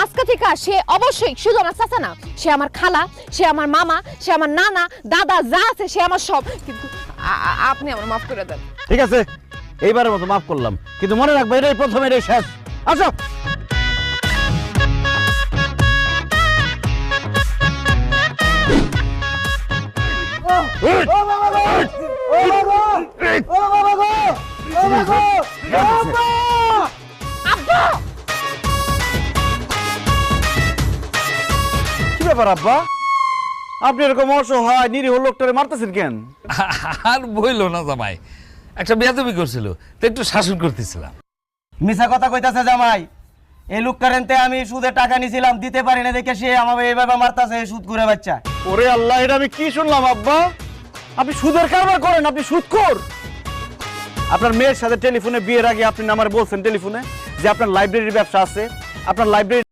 আজকে থেকে সে অবশ্যই শুধু আমার চাচা না, সে আমার খালা, সে আমার মামা, সে আমার নানা দাদা যা আছে সে আমার সব। কিন্তু আপনি আমার মাফ করে দেন। ঠিক আছে, এইবারের মতো মাফ করলাম, কিন্তু মনে রাখবে এটাই প্রথম, এটাই শেষ। আসো। কি ব্যাপার আব্বা, আপনি এরকম অসহায় নিরীহ লোকটারে মারতেছেন কেন? আর বইলো না জামাই, একটা বেয়াদবি করছিল তো একটু শাসন করতেছিলাম। মিছা কথা কইতাছে জামাই। এই লোকটারেনতে আমি সুদে টাকা নিছিলাম, দিতে পারি না দেখে সে আমাকে এইভাবে মারতাছে, সুদ করে বাচ্চা। ওরে আল্লাহ, এটা আমি কি শুনলাম আব্বা? আপনি সুদের কারবার করেন, আপনি সুদখোর। আপনার মেয়ের সাথে টেলিফোনে বিয়ের আগে আপনি আমারে বলছেন টেলিফোনে যে আপনার লাইব্রেরির ব্যবসা আছে, আপনার লাইব্রেরি